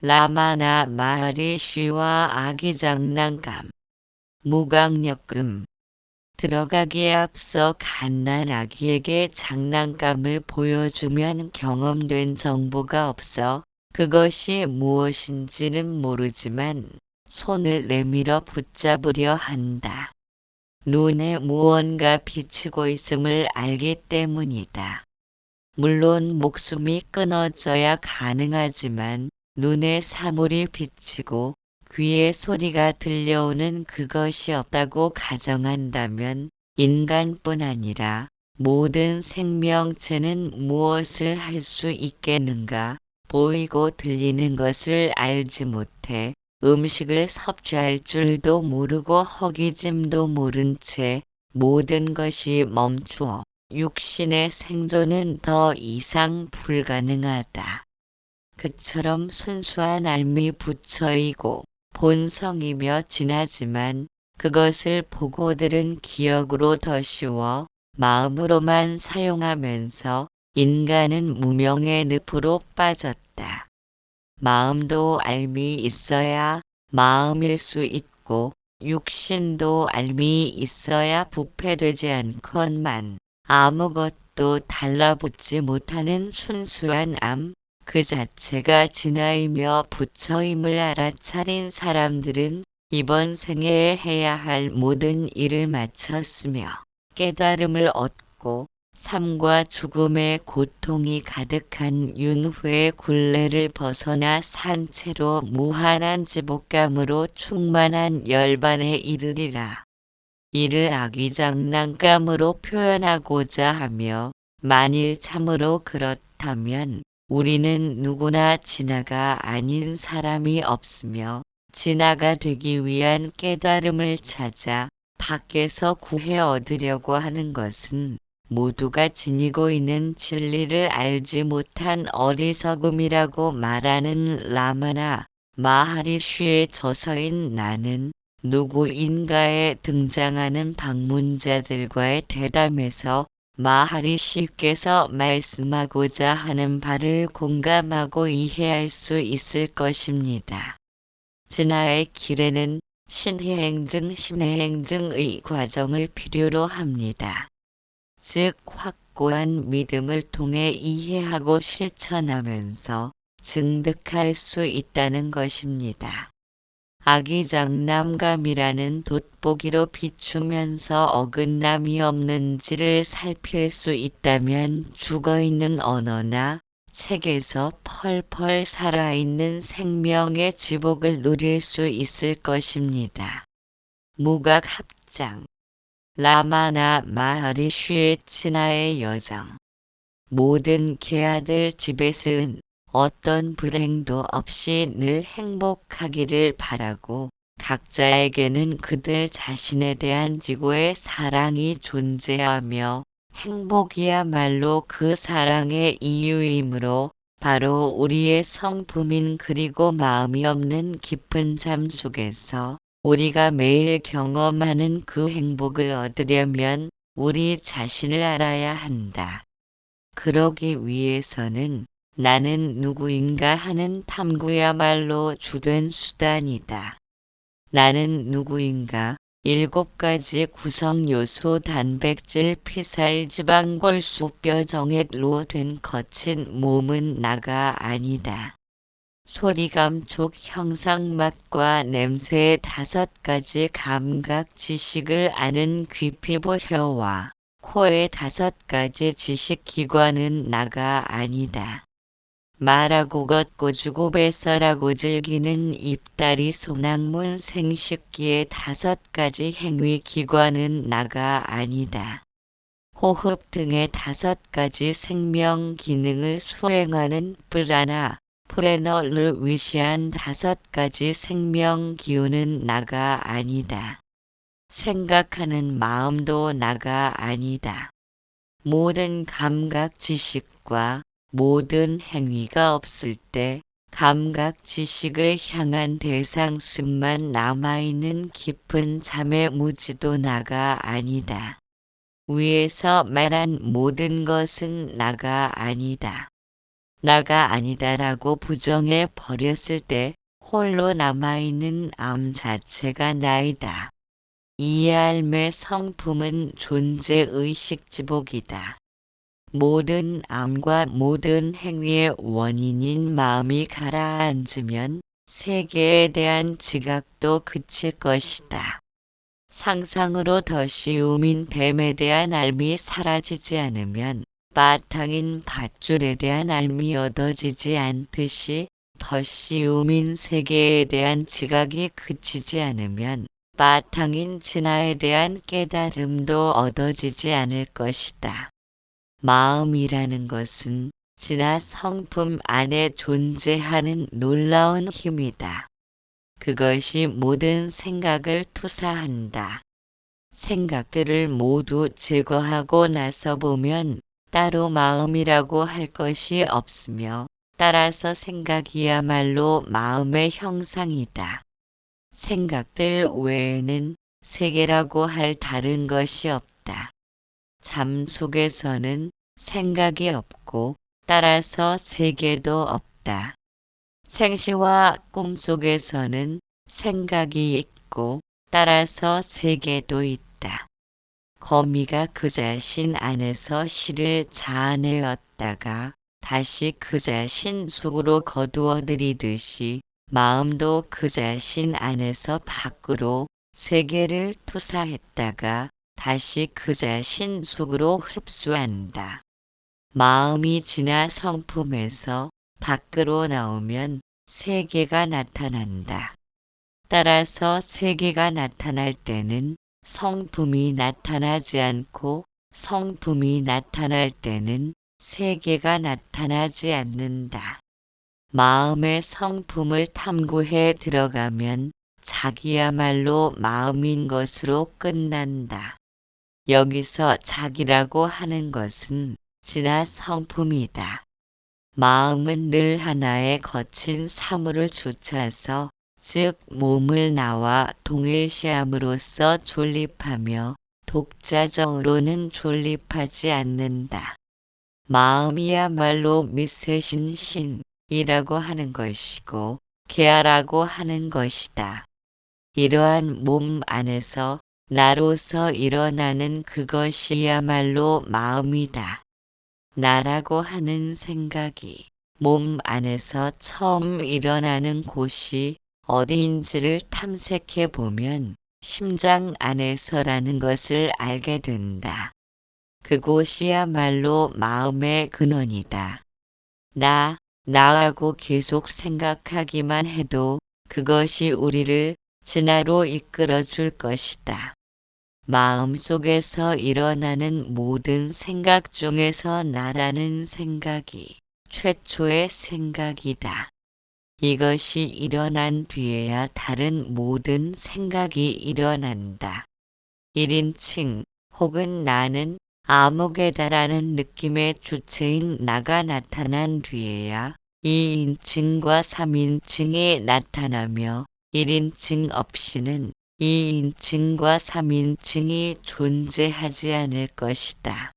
라마나 마하리쉬와 아기 장난감. 무강력금. 들어가기에 앞서 갓난 아기에게 장난감을 보여주면 경험된 정보가 없어 그것이 무엇인지는 모르지만 손을 내밀어 붙잡으려 한다. 눈에 무언가 비치고 있음을 알기 때문이다. 물론 목숨이 끊어져야 가능하지만 눈에 사물이 비치고 귀에 소리가 들려오는 그것이 없다고 가정한다면 인간뿐 아니라 모든 생명체는 무엇을 할 수 있겠는가? 보이고 들리는 것을 알지 못해 음식을 섭취할 줄도 모르고 허기짐도 모른 채 모든 것이 멈추어 육신의 생존은 더 이상 불가능하다. 그처럼 순수한 알미 부처이고 본성이며 진하지만 그것을 보고 들은 기억으로 더 쉬워 마음으로만 사용하면서 인간은 무명의 늪으로 빠졌다. 마음도 알미 있어야 마음일 수 있고 육신도 알미 있어야 부패되지 않건만 아무것도 달라붙지 못하는 순수한 암, 그 자체가 진화이며 부처임을 알아차린 사람들은 이번 생애에 해야 할 모든 일을 마쳤으며 깨달음을 얻고 삶과 죽음의 고통이 가득한 윤회의 굴레를 벗어나 산채로 무한한 지복감으로 충만한 열반에 이르리라. 이를 아기 장난감으로 표현하고자 하며 만일 참으로 그렇다면 우리는 누구나 진화가 아닌 사람이 없으며 진화가 되기 위한 깨달음을 찾아 밖에서 구해 얻으려고 하는 것은 모두가 지니고 있는 진리를 알지 못한 어리석음이라고 말하는 라마나 마하리쉬의 저서인 나는 누구인가에 등장하는 방문자들과의 대담에서 마하리쉬께서 말씀하고자 하는 바를 공감하고 이해할 수 있을 것입니다. 진화의 길에는 신해행증의 과정을 필요로 합니다. 즉 확고한 믿음을 통해 이해하고 실천하면서 증득할 수 있다는 것입니다. 아기 장난감이라는 돋보기로 비추면서 어긋남이 없는지를 살필 수 있다면 죽어있는 언어나 책에서 펄펄 살아있는 생명의 지복을 누릴 수 있을 것입니다. 무각합장. 라마나 마하리쉬의 진화의 여정. 모든 개아들 지벳은 어떤 불행도 없이 늘 행복하기를 바라고 각자에게는 그들 자신에 대한 지고의 사랑이 존재하며 행복이야말로 그 사랑의 이유이므로 바로 우리의 성품인 그리고 마음이 없는 깊은 잠 속에서 우리가 매일 경험하는 그 행복을 얻으려면 우리 자신을 알아야 한다. 그러기 위해서는 나는 누구인가 하는 탐구야말로 주된 수단이다. 나는 누구인가 7가지 구성 요소 단백질 피살 지방 골수 뼈 정액로 된 거친 몸은 나가 아니다. 소리 감촉 형상 맛과 냄새의 5가지 감각 지식을 아는 귀 피부 혀와 코의 5가지 지식기관은 나가 아니다. 말하고 걷고 주고 배설하고 즐기는 입다리 소낙문 생식기의 5가지 행위기관은 나가 아니다. 호흡 등의 5가지 생명 기능을 수행하는 프라나, 프레너를 위시한 5가지 생명 기운은 나가 아니다. 생각하는 마음도 나가 아니다. 모든 감각 지식과 모든 행위가 없을 때 감각 지식을 향한 대상심만 남아있는 깊은 잠의 무지도 나가 아니다. 위에서 말한 모든 것은 나가 아니다. 나가 아니다라고 부정해 버렸을 때 홀로 남아있는 암 자체가 나이다. 이 삶의 성품은 존재의식 지복이다. 모든 암과 모든 행위의 원인인 마음이 가라앉으면 세계에 대한 지각도 그칠 것이다. 상상으로 더 쉬움인 뱀에 대한 알미 사라지지 않으면 바탕인 밧줄에 대한 알미 얻어지지 않듯이 더 쉬움인 세계에 대한 지각이 그치지 않으면 바탕인 진화에 대한 깨달음도 얻어지지 않을 것이다. 마음이라는 것은 진화 성품 안에 존재하는 놀라운 힘이다. 그것이 모든 생각을 투사한다. 생각들을 모두 제거하고 나서 보면 따로 마음이라고 할 것이 없으며 따라서 생각이야말로 마음의 형상이다. 생각들 외에는 세계라고 할 다른 것이 없다. 잠 속에서는 생각이 없고 따라서 세계도 없다. 생시와 꿈 속에서는 생각이 있고 따라서 세계도 있다. 거미가 그 자신 안에서 실을 자아내었다가 다시 그 자신 속으로 거두어들이듯이 마음도 그 자신 안에서 밖으로 세계를 투사했다가 다시 그 자신 속으로 흡수한다. 마음이 진화 성품에서 밖으로 나오면 세계가 나타난다. 따라서 세계가 나타날 때는 성품이 나타나지 않고 성품이 나타날 때는 세계가 나타나지 않는다. 마음의 성품을 탐구해 들어가면 자기야말로 마음인 것으로 끝난다. 여기서 자기라고 하는 것은 진화 성품이다. 마음은 늘 하나의 거친 사물을 좇아서 즉 몸을 나와 동일시함으로써 존립하며 독자적으로는 존립하지 않는다. 마음이야말로 미세신 신이라고 하는 것이고 계아라고 하는 것이다. 이러한 몸 안에서 나로서 일어나는 그것이야말로 마음이다. 나라고 하는 생각이 몸 안에서 처음 일어나는 곳이 어디인지를 탐색해 보면 심장 안에서라는 것을 알게 된다. 그곳이야말로 마음의 근원이다. 나하고 계속 생각하기만 해도 그것이 우리를 진화로 이끌어 줄 것이다. 마음 속에서 일어나는 모든 생각 중에서 나라는 생각이 최초의 생각이다. 이것이 일어난 뒤에야 다른 모든 생각이 일어난다. 1인칭 혹은 나는 암흑에다라는 느낌의 주체인 나가 나타난 뒤에야 2인칭과 3인칭이 나타나며 1인칭 없이는 2인칭과 3인칭이 존재하지 않을 것이다.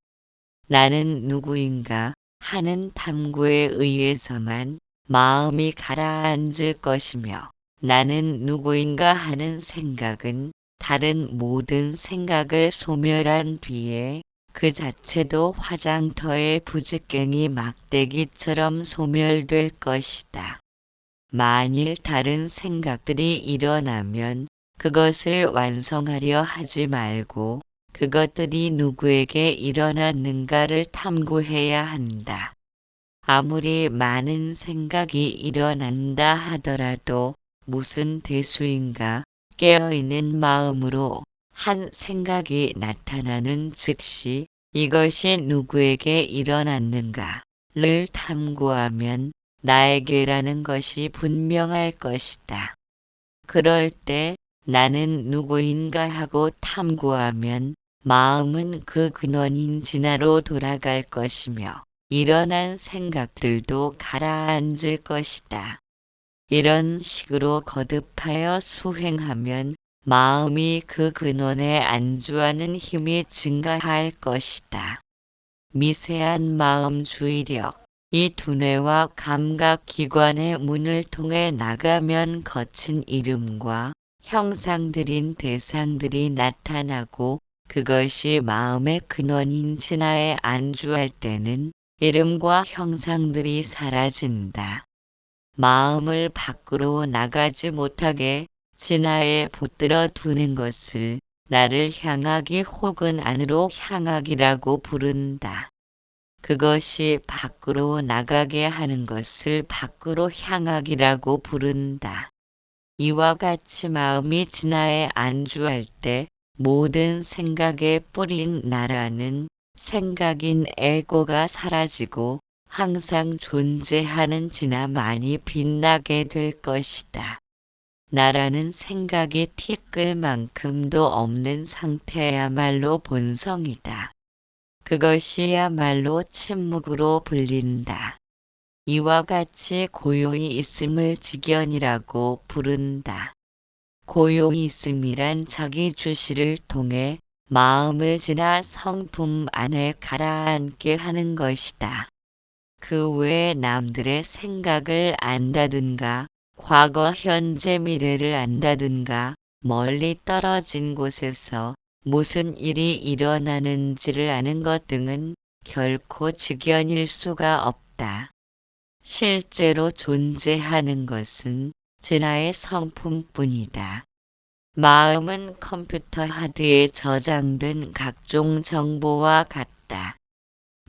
나는 누구인가 하는 탐구에 의해서만 마음이 가라앉을 것이며 나는 누구인가 하는 생각은 다른 모든 생각을 소멸한 뒤에 그 자체도 화장터의 부직갱이 막대기처럼 소멸될 것이다. 만일 다른 생각들이 일어나면 그것을 완성하려 하지 말고 그것들이 누구에게 일어났는가를 탐구해야 한다. 아무리 많은 생각이 일어난다 하더라도 무슨 대수인가 깨어있는 마음으로 한 생각이 나타나는 즉시 이것이 누구에게 일어났는가를 탐구하면 나에게라는 것이 분명할 것이다. 그럴 때 나는 누구인가 하고 탐구하면 마음은 그 근원인 진화로 돌아갈 것이며 일어난 생각들도 가라앉을 것이다. 이런 식으로 거듭하여 수행하면 마음이 그 근원에 안주하는 힘이 증가할 것이다. 미세한 마음 주의력 이 두뇌와 감각기관의 문을 통해 나가면 거친 이름과 형상들인 대상들이 나타나고 그것이 마음의 근원인 진화에 안주할 때는 이름과 형상들이 사라진다. 마음을 밖으로 나가지 못하게 진화에 붙들어 두는 것을 나를 향하기 혹은 안으로 향하기라고 부른다. 그것이 밖으로 나가게 하는 것을 밖으로 향하기라고 부른다. 이와 같이 마음이 진화에 안주할 때 모든 생각의 뿌린 나라는 생각인 에고가 사라지고 항상 존재하는 진화만이 빛나게 될 것이다. 나라는 생각이 티끌만큼도 없는 상태야말로 본성이다. 그것이야말로 침묵으로 불린다. 이와 같이 고요히 있음을 직연이라고 부른다. 고요히 있음이란 자기 주시를 통해 마음을 지나 성품 안에 가라앉게 하는 것이다. 그 외에 남들의 생각을 안다든가 과거, 현재, 미래를 안다든가 멀리 떨어진 곳에서 무슨 일이 일어나는지를 아는 것 등은 결코 직연일 수가 없다. 실제로 존재하는 것은 진화의 성품뿐이다. 마음은 컴퓨터 하드에 저장된 각종 정보와 같다.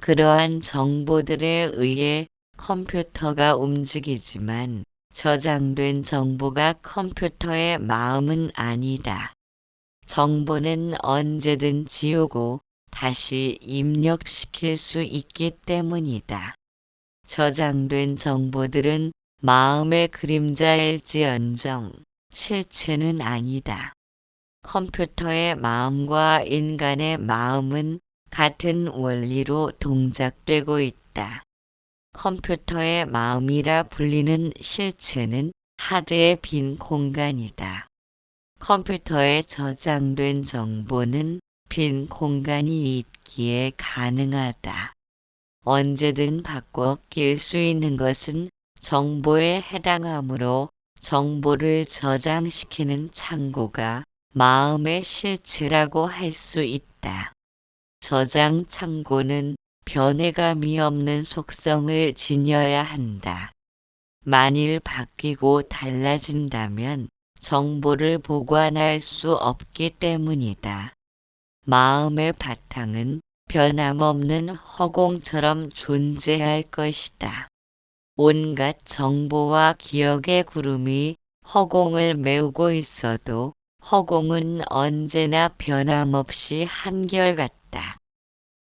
그러한 정보들에 의해 컴퓨터가 움직이지만 저장된 정보가 컴퓨터의 마음은 아니다. 정보는 언제든 지우고 다시 입력시킬 수 있기 때문이다. 저장된 정보들은 마음의 그림자일지언정 실체는 아니다. 컴퓨터의 마음과 인간의 마음은 같은 원리로 동작되고 있다. 컴퓨터의 마음이라 불리는 실체는 하드의 빈 공간이다. 컴퓨터에 저장된 정보는 빈 공간이 있기에 가능하다. 언제든 바꿔 낄 수 있는 것은 정보에 해당하므로 정보를 저장시키는 창고가 마음의 실체라고 할 수 있다. 저장 창고는 변해감이 없는 속성을 지녀야 한다. 만일 바뀌고 달라진다면 정보를 보관할 수 없기 때문이다. 마음의 바탕은 변함없는 허공처럼 존재할 것이다. 온갖 정보와 기억의 구름이 허공을 메우고 있어도 허공은 언제나 변함없이 한결같다.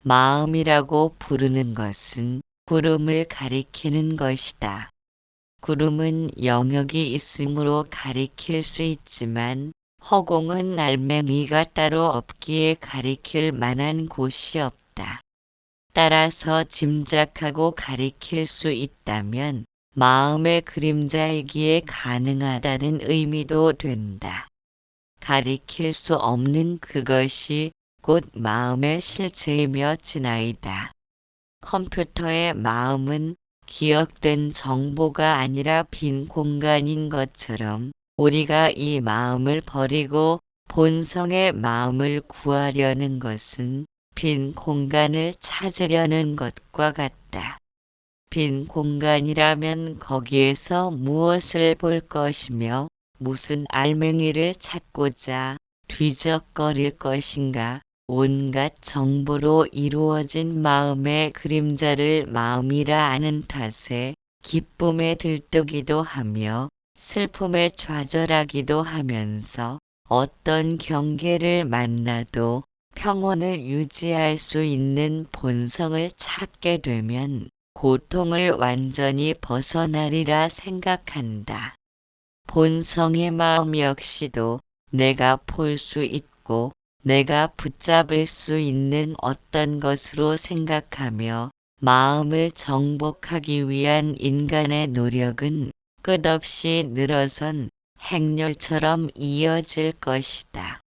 마음이라고 부르는 것은 구름을 가리키는 것이다. 구름은 영역이 있으므로 가리킬 수 있지만 허공은 알맹이가 따로 없기에 가리킬 만한 곳이 없다. 따라서 짐작하고 가리킬 수 있다면 마음의 그림자이기에 가능하다는 의미도 된다. 가리킬 수 없는 그것이 곧 마음의 실체이며 진화이다. 컴퓨터의 마음은 기억된 정보가 아니라 빈 공간인 것처럼 우리가 이 마음을 버리고 본성의 마음을 구하려는 것은 빈 공간을 찾으려는 것과 같다. 빈 공간이라면 거기에서 무엇을 볼 것이며 무슨 알맹이를 찾고자 뒤적거릴 것인가. 온갖 정보로 이루어진 마음의 그림자를 마음이라 아는 탓에 기쁨에 들뜨기도 하며 슬픔에 좌절하기도 하면서 어떤 경계를 만나도 평온을 유지할 수 있는 본성을 찾게 되면 고통을 완전히 벗어나리라 생각한다. 본성의 마음 역시도 내가 볼 수 있고 내가 붙잡을 수 있는 어떤 것으로 생각하며 마음을 정복하기 위한 인간의 노력은 끝없이 늘어선 행렬처럼 이어질 것이다.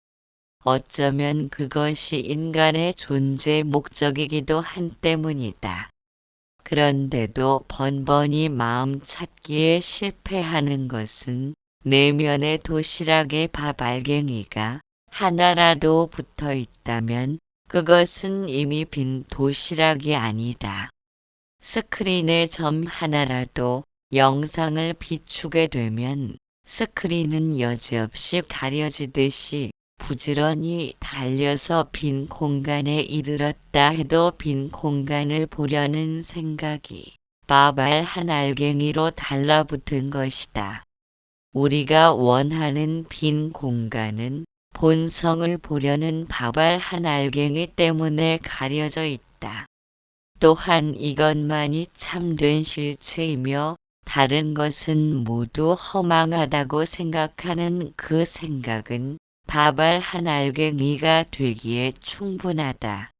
어쩌면 그것이 인간의 존재 목적이기도 한 때문이다. 그런데도 번번이 마음 찾기에 실패하는 것은 내면의 도시락의 밥알갱이가 하나라도 붙어 있다면 그것은 이미 빈 도시락이 아니다. 스크린에 점 하나라도 영상을 비추게 되면 스크린은 여지없이 가려지듯이 부지런히 달려서 빈 공간에 이르렀다 해도 빈 공간을 보려는 생각이 밥알 한 알갱이로 달라붙은 것이다. 우리가 원하는 빈 공간은 본성을 보려는 밥알 한 알갱이 때문에 가려져 있다. 또한 이것만이 참된 실체이며 다른 것은 모두 허망하다고 생각하는 그 생각은 밥알 한 알갱이가 되기에 충분하다.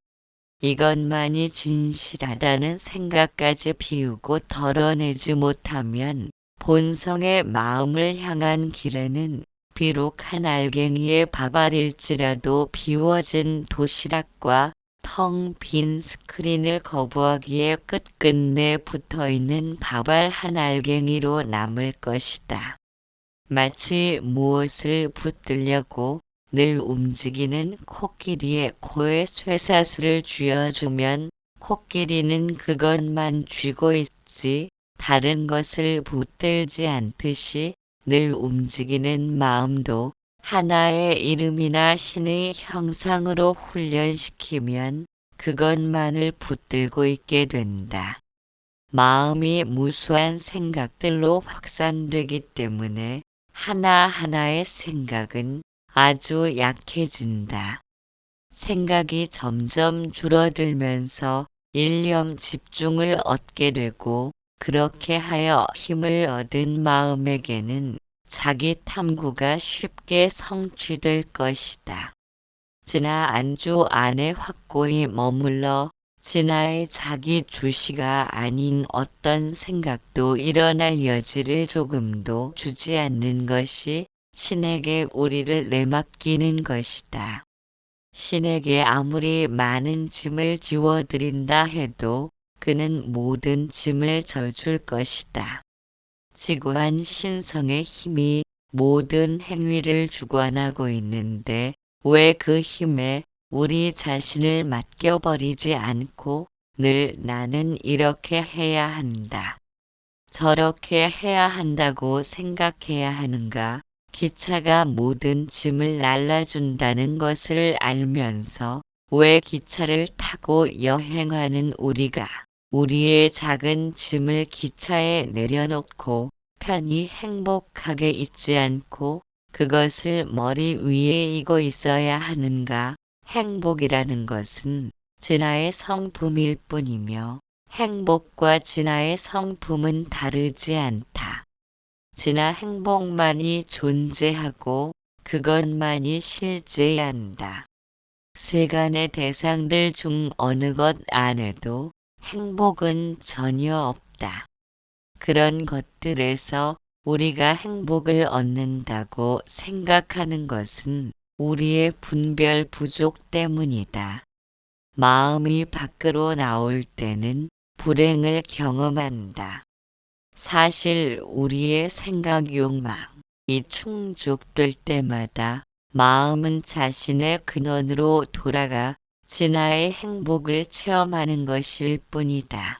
이것만이 진실하다는 생각까지 비우고 덜어내지 못하면 본성의 마음을 향한 길에는 비록 한 알갱이의 밥알일지라도 비워진 도시락과 텅 빈 스크린을 거부하기에 끝끝내 붙어있는 밥알 한 알갱이로 남을 것이다. 마치 무엇을 붙들려고 늘 움직이는 코끼리의 코에 쇠사슬을 쥐어주면 코끼리는 그것만 쥐고 있지 다른 것을 붙들지 않듯이 늘 움직이는 마음도 하나의 이름이나 신의 형상으로 훈련시키면 그것만을 붙들고 있게 된다. 마음이 무수한 생각들로 확산되기 때문에 하나하나의 생각은 아주 약해진다. 생각이 점점 줄어들면서 일념 집중을 얻게 되고 그렇게 하여 힘을 얻은 마음에게는 자기 탐구가 쉽게 성취될 것이다. 진화 안주 안에 확고히 머물러 진화의 자기 주시가 아닌 어떤 생각도 일어날 여지를 조금도 주지 않는 것이 신에게 우리를 내맡기는 것이다. 신에게 아무리 많은 짐을 지워드린다 해도 그는 모든 짐을 져줄 것이다. 지구한 신성의 힘이 모든 행위를 주관하고 있는데 왜 그 힘에 우리 자신을 맡겨버리지 않고 늘 나는 이렇게 해야 한다. 저렇게 해야 한다고 생각해야 하는가? 기차가 모든 짐을 날라준다는 것을 알면서 왜 기차를 타고 여행하는 우리가 우리의 작은 짐을 기차에 내려놓고 편히 행복하게 있지 않고 그것을 머리 위에 이고 있어야 하는가? 행복이라는 것은 진화의 성품일 뿐이며 행복과 진화의 성품은 다르지 않다. 진화 행복만이 존재하고 그것만이 실제한다. 세간의 대상들 중 어느 것 안에도 행복은 전혀 없다. 그런 것들에서 우리가 행복을 얻는다고 생각하는 것은 우리의 분별 부족 때문이다. 마음이 밖으로 나올 때는 불행을 경험한다. 사실 우리의 생각 욕망이 충족될 때마다 마음은 자신의 근원으로 돌아가 진화의 행복을 체험하는 것일 뿐이다.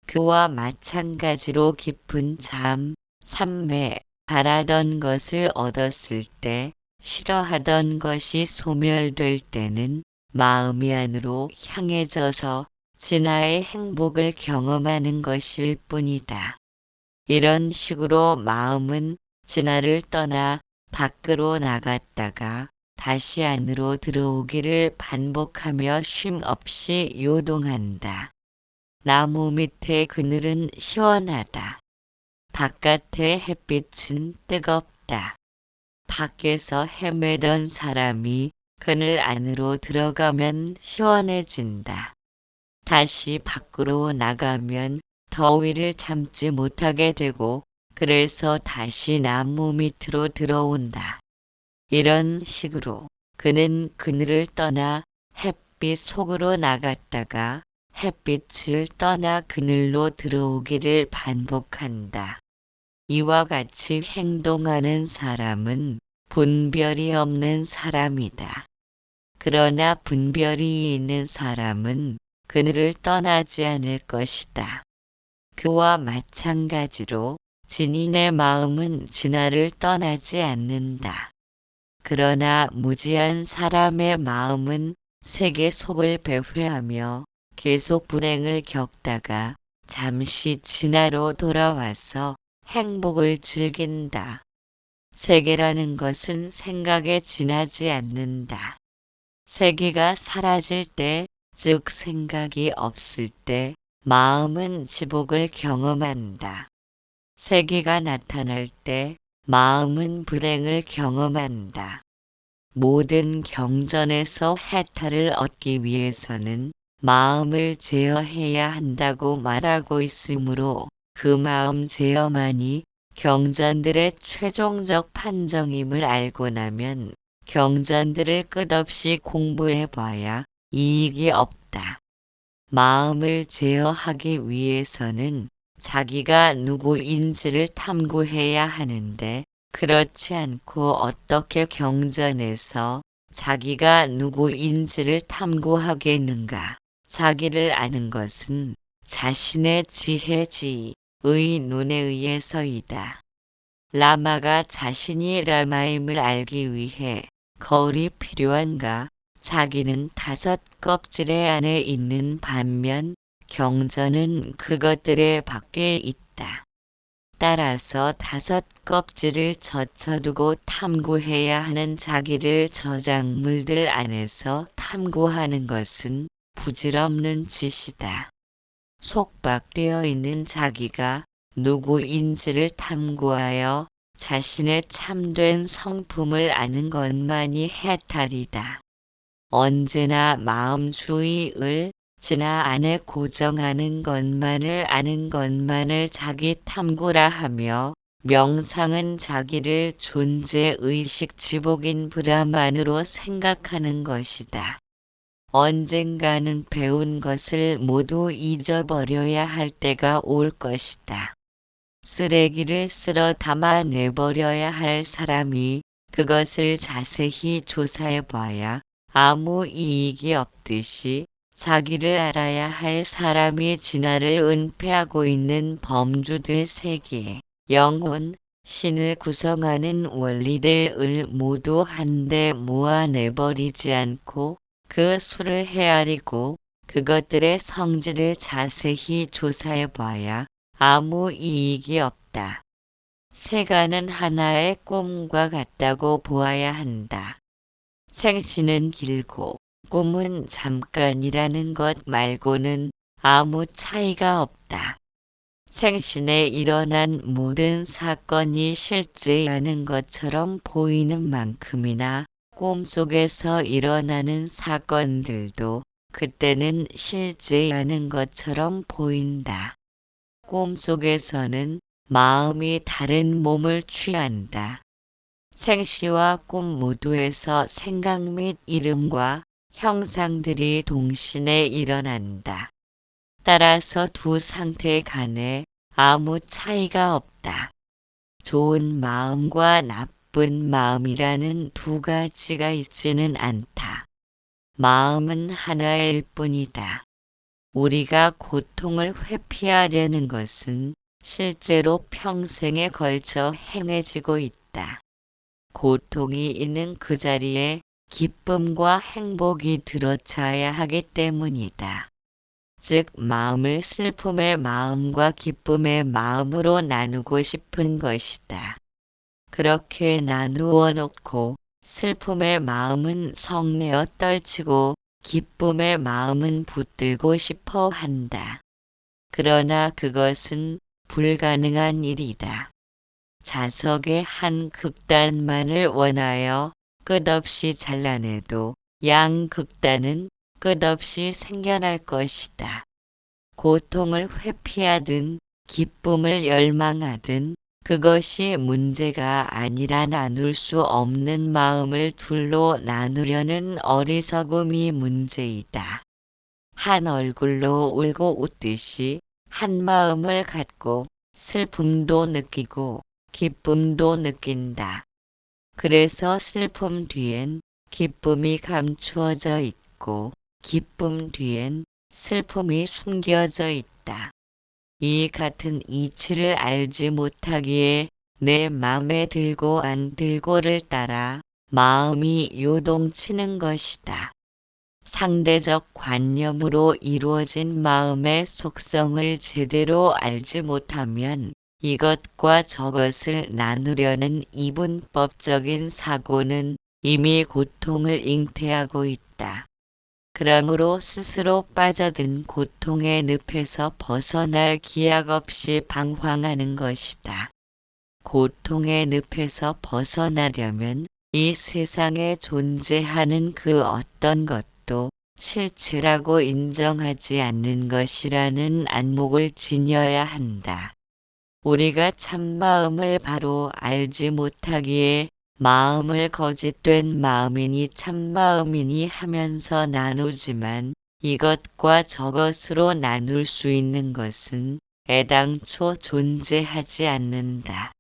그와 마찬가지로 깊은 잠, 삼매, 바라던 것을 얻었을 때 싫어하던 것이 소멸될 때는 마음이 안으로 향해져서 진화의 행복을 경험하는 것일 뿐이다. 이런 식으로 마음은 진화를 떠나 밖으로 나갔다가 다시 안으로 들어오기를 반복하며 쉼 없이 요동한다. 나무 밑의 그늘은 시원하다. 바깥의 햇빛은 뜨겁다. 밖에서 헤매던 사람이 그늘 안으로 들어가면 시원해진다. 다시 밖으로 나가면 더위를 참지 못하게 되고 그래서 다시 나무 밑으로 들어온다. 이런 식으로 그는 그늘을 떠나 햇빛 속으로 나갔다가 햇빛을 떠나 그늘로 들어오기를 반복한다. 이와 같이 행동하는 사람은 분별이 없는 사람이다. 그러나 분별이 있는 사람은 그늘을 떠나지 않을 것이다. 그와 마찬가지로 진인의 마음은 진화를 떠나지 않는다. 그러나 무지한 사람의 마음은 세계 속을 배회하며 계속 불행을 겪다가 잠시 진화로 돌아와서 행복을 즐긴다. 세계라는 것은 생각에 지나지 않는다. 세계가 사라질 때, 즉 생각이 없을 때 마음은 지복을 경험한다. 세계가 나타날 때 마음은 불행을 경험한다. 모든 경전에서 해탈을 얻기 위해서는 마음을 제어해야 한다고 말하고 있으므로 그 마음 제어만이 경전들의 최종적 판정임을 알고 나면 경전들을 끝없이 공부해봐야 이익이 없다. 마음을 제어하기 위해서는 자기가 누구인지를 탐구해야 하는데 그렇지 않고 어떻게 경전에서 자기가 누구인지를 탐구하겠는가. 자기를 아는 것은 자신의 지혜지의 눈에 의해서이다. 라마가 자신이 라마임을 알기 위해 거울이 필요한가? 자기는 5 껍질의 안에 있는 반면 경전은 그것들의 밖에 있다. 따라서 5 껍질을 젖혀두고 탐구해야 하는 자기를 저작물들 안에서 탐구하는 것은 부질없는 짓이다. 속박되어 있는 자기가 누구인지를 탐구하여 자신의 참된 성품을 아는 것만이 해탈이다. 언제나 마음주의를 진화 안에 고정하는 것만을 아는 것만을 자기 탐구라 하며 명상은 자기를 존재의식 지복인 브라만으로 생각하는 것이다. 언젠가는 배운 것을 모두 잊어버려야 할 때가 올 것이다. 쓰레기를 쓸어 담아 내버려야 할 사람이 그것을 자세히 조사해봐야 아무 이익이 없듯이 자기를 알아야 할 사람이 진화를 은폐하고 있는 범주들 세계, 영혼, 신을 구성하는 원리들을 모두 한데 모아내버리지 않고 그 수를 헤아리고 그것들의 성질을 자세히 조사해봐야 아무 이익이 없다. 세간은 하나의 꿈과 같다고 보아야 한다. 생시는 길고 꿈은 잠깐이라는 것 말고는 아무 차이가 없다. 생신에 일어난 모든 사건이 실제하는 것처럼 보이는 만큼이나 꿈속에서 일어나는 사건들도 그때는 실제하는 것처럼 보인다. 꿈속에서는 마음이 다른 몸을 취한다. 생시와 꿈 모두에서 생각 및 이름과 형상들이 동시에 일어난다. 따라서 두 상태 간에 아무 차이가 없다. 좋은 마음과 나쁜 마음이라는 2 가지가 있지는 않다. 마음은 하나일 뿐이다. 우리가 고통을 회피하려는 것은 실제로 평생에 걸쳐 행해지고 있다. 고통이 있는 그 자리에 기쁨과 행복이 들어차야 하기 때문이다. 즉 마음을 슬픔의 마음과 기쁨의 마음으로 나누고 싶은 것이다. 그렇게 나누어 놓고 슬픔의 마음은 성내어 떨치고 기쁨의 마음은 붙들고 싶어 한다. 그러나 그것은 불가능한 일이다. 자석의 한 극단만을 원하여 끝없이 잘라내도 양 극단은 끝없이 생겨날 것이다. 고통을 회피하든 기쁨을 열망하든 그것이 문제가 아니라 나눌 수 없는 마음을 둘로 나누려는 어리석음이 문제이다. 한 얼굴로 울고 웃듯이 한 마음을 갖고 슬픔도 느끼고 기쁨도 느낀다. 그래서 슬픔 뒤엔 기쁨이 감추어져 있고 기쁨 뒤엔 슬픔이 숨겨져 있다. 이 같은 이치를 알지 못하기에 내 맘에 들고 안 들고를 따라 마음이 요동치는 것이다. 상대적 관념으로 이루어진 마음의 속성을 제대로 알지 못하면 이것과 저것을 나누려는 이분법적인 사고는 이미 고통을 잉태하고 있다. 그러므로 스스로 빠져든 고통의 늪에서 벗어날 기약 없이 방황하는 것이다. 고통의 늪에서 벗어나려면 이 세상에 존재하는 그 어떤 것도 실체라고 인정하지 않는 것이라는 안목을 지녀야 한다. 우리가 참마음을 바로 알지 못하기에 마음을 거짓된 마음이니 참마음이니 하면서 나누지만 이것과 저것으로 나눌 수 있는 것은 애당초 존재하지 않는다.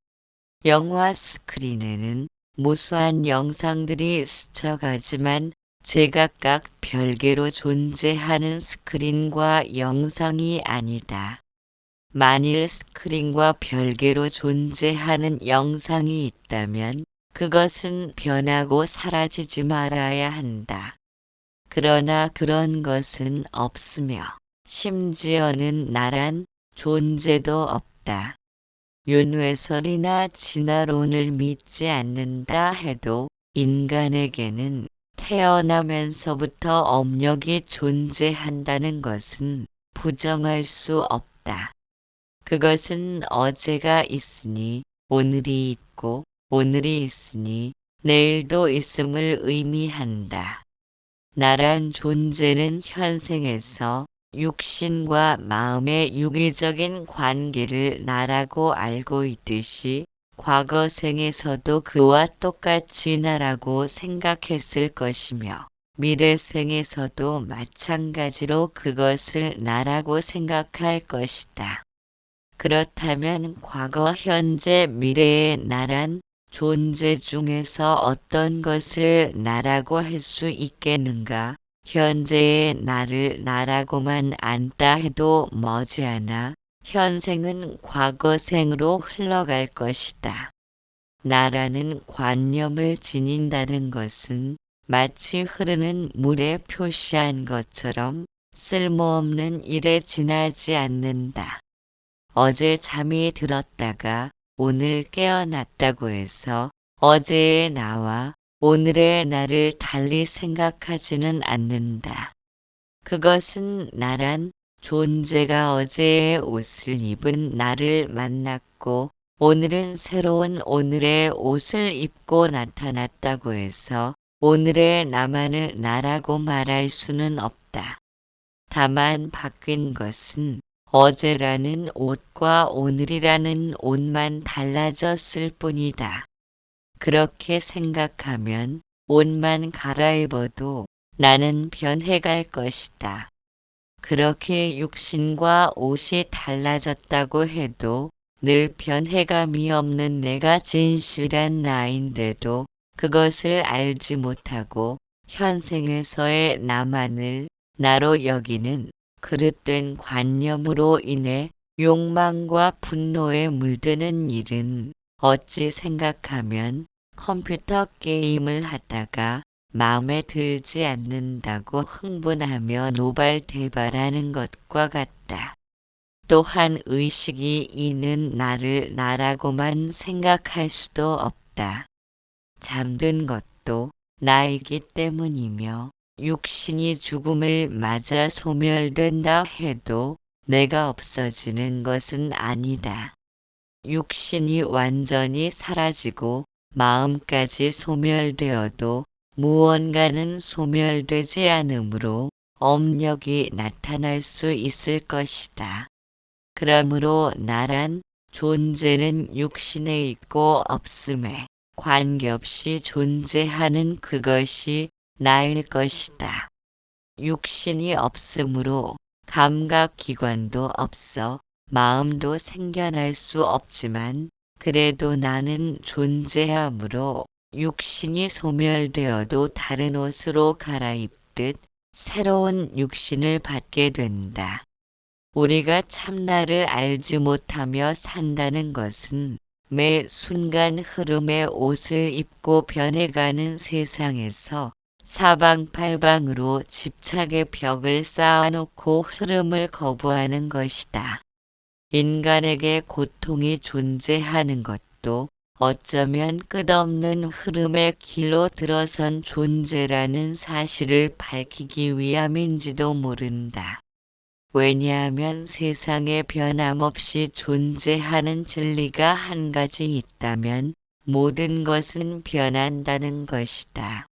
영화 스크린에는 무수한 영상들이 스쳐가지만 제각각 별개로 존재하는 스크린과 영상이 아니다. 만일 스크린과 별개로 존재하는 영상이 있다면 그것은 변하고 사라지지 말아야 한다. 그러나 그런 것은 없으며 심지어는 나란 존재도 없다. 윤회설이나 진화론을 믿지 않는다 해도 인간에게는 태어나면서부터 업력이 존재한다는 것은 부정할 수 없다. 그것은 어제가 있으니 오늘이 있고 오늘이 있으니 내일도 있음을 의미한다. 나란 존재는 현생에서 육신과 마음의 유기적인 관계를 나라고 알고 있듯이 과거 생에서도 그와 똑같이 나라고 생각했을 것이며 미래 생에서도 마찬가지로 그것을 나라고 생각할 것이다. 그렇다면 과거, 현재, 미래의 나란 존재 중에서 어떤 것을 나라고 할 수 있겠는가? 현재의 나를 나라고만 안다 해도 머지않아 현생은 과거생으로 흘러갈 것이다. 나라는 관념을 지닌다는 것은 마치 흐르는 물에 표시한 것처럼 쓸모없는 일에 지나지 않는다. 어제 잠이 들었다가 오늘 깨어났다고 해서 어제의 나와 오늘의 나를 달리 생각하지는 않는다. 그것은 나란 존재가 어제의 옷을 입은 나를 만났고 오늘은 새로운 오늘의 옷을 입고 나타났다고 해서 오늘의 나만을 나라고 말할 수는 없다. 다만 바뀐 것은 어제라는 옷과 오늘이라는 옷만 달라졌을 뿐이다. 그렇게 생각하면 옷만 갈아입어도 나는 변해갈 것이다. 그렇게 육신과 옷이 달라졌다고 해도 늘 변해감이 없는 내가 진실한 나인데도 그것을 알지 못하고 현생에서의 나만을 나로 여기는 그릇된 관념으로 인해 욕망과 분노에 물드는 일은 어찌 생각하면 컴퓨터 게임을 하다가 마음에 들지 않는다고 흥분하며 노발대발하는 것과 같다. 또한 의식이 있는 나를 나라고만 생각할 수도 없다. 잠든 것도 나이기 때문이며 육신이 죽음을 맞아 소멸된다 해도 내가 없어지는 것은 아니다. 육신이 완전히 사라지고 마음까지 소멸되어도 무언가는 소멸되지 않으므로 업력이 나타날 수 있을 것이다. 그러므로 나란 존재는 육신에 있고 없음에 관계없이 존재하는 그것이 나일 것이다. 육신이 없으므로 감각기관도 없어 마음도 생겨날 수 없지만 그래도 나는 존재하므로 육신이 소멸되어도 다른 옷으로 갈아입듯 새로운 육신을 받게 된다. 우리가 참나를 알지 못하며 산다는 것은 매 순간 흐름의 옷을 입고 변해가는 세상에서 사방팔방으로 집착의 벽을 쌓아놓고 흐름을 거부하는 것이다. 인간에게 고통이 존재하는 것도 어쩌면 끝없는 흐름의 길로 들어선 존재라는 사실을 밝히기 위함인지도 모른다. 왜냐하면 세상에 변함없이 존재하는 진리가 한 가지 있다면 모든 것은 변한다는 것이다.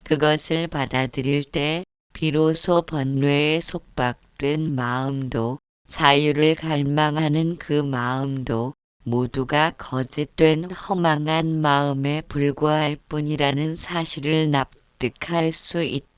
그것을 받아들일 때 비로소 번뇌에 속박된 마음도 자유를 갈망하는 그 마음도 모두가 거짓된 허망한 마음에 불과할 뿐이라는 사실을 납득할 수 있다.